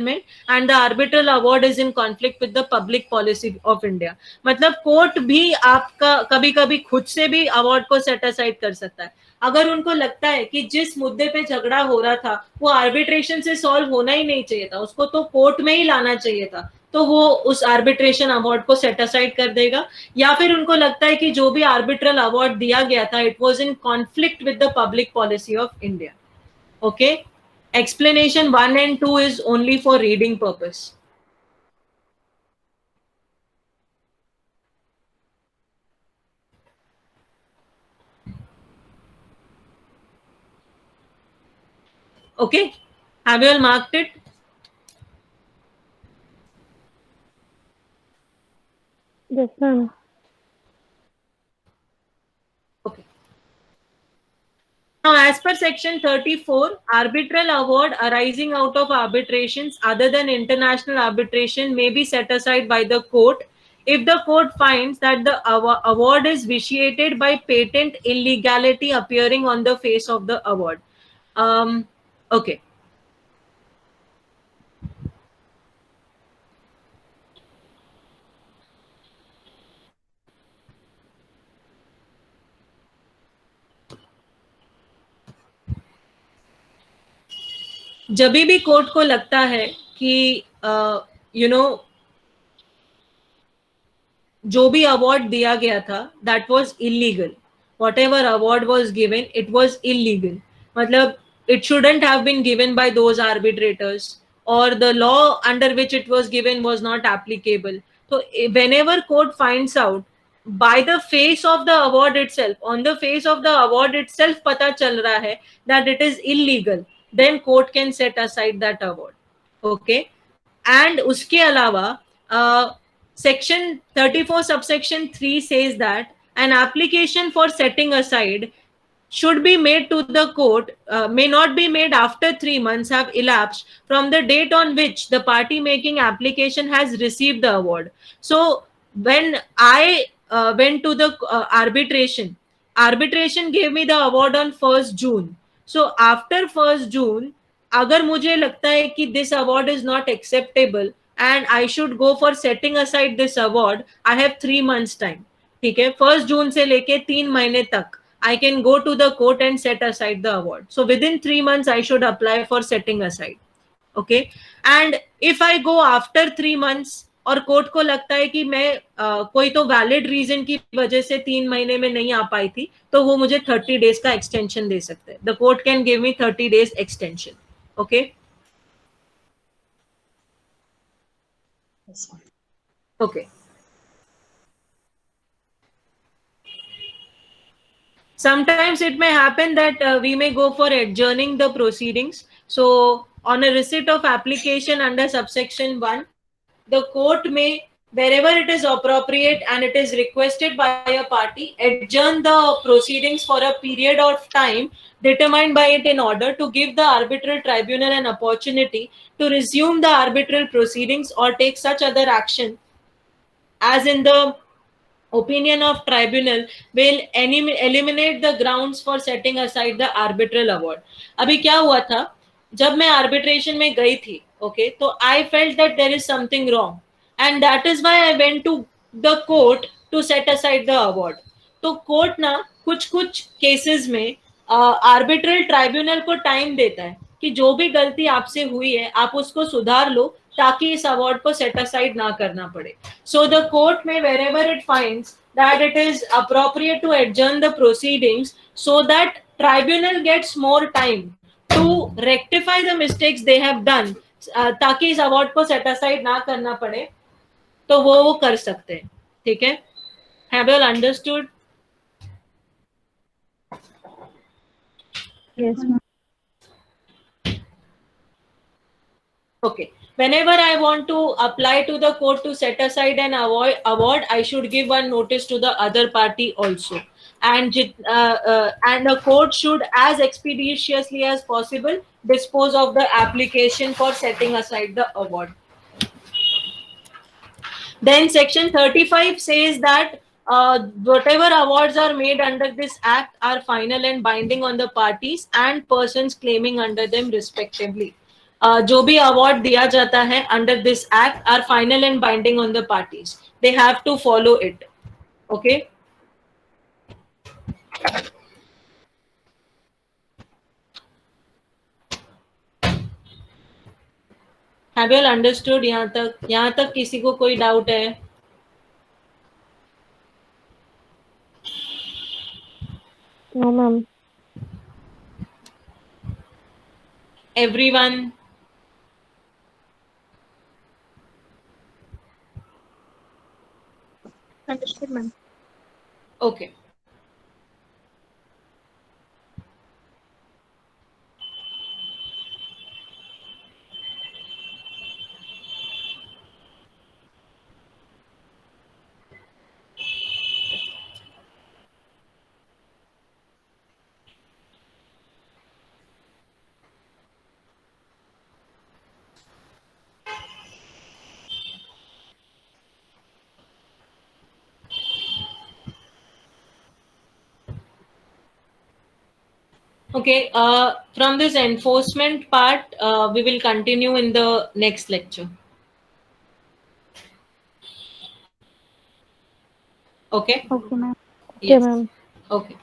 and the arbitral award is in conflict with the public policy of India. मतलब court भी आपका कभी कभी खुद से भी अवार्ड को सेट असाइड कर सकता है अगर उनको लगता है कि जिस मुद्दे पे झगड़ा हो रहा था वो आर्बिट्रेशन से सॉल्व होना ही नहीं चाहिए था, उसको तो कोर्ट में ही लाना चाहिए था, तो वो उस आर्बिट्रेशन अवार्ड को सेट असाइड कर देगा। या फिर उनको लगता है कि जो भी आर्बिट्रल अवार्ड दिया गया था it was in conflict with the public policy of India. Okay, explanation 1 and 2 is only for reading purpose. Okay, have you all marked it? Yes, ma'am. Okay. Now, as per section 34, arbitral award arising out of arbitrations other than international arbitration may be set aside by the court if the court finds that the award is vitiated by patent illegality appearing on the face of the award. Okay. जब भी court को लगता है कि you know जो भी award दिया गया था that was illegal, what ever award was given it was illegal, मतलब it shouldn't have been given by those arbitrators or the law under which it was given was not applicable. So whenever court finds out by the face of the award itself, on the face of the award itself pata chal raha hai that it is illegal, then court can set aside that award. Okay, and uske alawa section 34 subsection 3 says that an application for setting aside should be made to the court, may not be made after 3 months have elapsed from the date on which the party making application has received the award. So when I went to the arbitration gave me the award on 1st June. So after 1st June अगर मुझे लगता है कि this award is not acceptable and I should go for setting aside this award, I have 3 months time. ठीक है, 1st June से लेके 3 महीने तक I can go to the court and set aside the award. So within 3 months, I should apply for setting aside. Okay. And if I go after 3 months और court को लगता है कि मैं कोई तो वैलिड रीजन की वजह से 3 महीने में नहीं आ पाई थी, तो वो मुझे 30 डेज का एक्सटेंशन दे सकते हैं. The court can give me 30 days extension. Okay. Okay. Sometimes it may happen that we may go for adjourning the proceedings. So on a receipt of application under subsection 1, the court may, wherever it is appropriate and it is requested by a party, adjourn the proceedings for a period of time determined by it in order to give the arbitral tribunal an opportunity to resume the arbitral proceedings or take such other action as in the opinion of tribunal will eliminate the grounds for setting aside the arbitral award. अभी क्या हुआ था, जब मैं arbitration में गई थी, okay, तो I felt that there is something wrong and that is why I went to the court to set aside the award. तो कोर्ट ना कुछ कुछ केसेस में आर्बिट्रल ट्राइब्यूनल को टाइम देता है कि जो भी गलती आपसे हुई है आप उसको सुधार लो ताकि इस अवार्ड को सेट असाइड ना करना पड़े. So the court may, wherever it finds that it is appropriate to adjourn the proceedings so that tribunal gets more time to rectify the mistakes they have done, ताकि इस award को set aside ना करना पड़े, तो वो कर सकते हैं. ठीक है. Have you all understood? Yes, ma'am. Okay. Whenever I want to apply to the court to set aside an award, I should give one notice to the other party also. And the court should, as expeditiously as possible, dispose of the application for setting aside the award. Then section 35 says that whatever awards are made under this act are final and binding on the parties and persons claiming under them respectively. जो भी award दिया जाता है under this act are final and binding on the parties. They have to follow it. Okay. Have you all understood? यहाँ तक किसी को कोई डाउट है? No, ma'am. Everyone? Understood, ma'am. Okay. Okay, from this enforcement part, we will continue in the next lecture. Okay? Okay, ma'am. Okay, Yes. ma'am. Okay.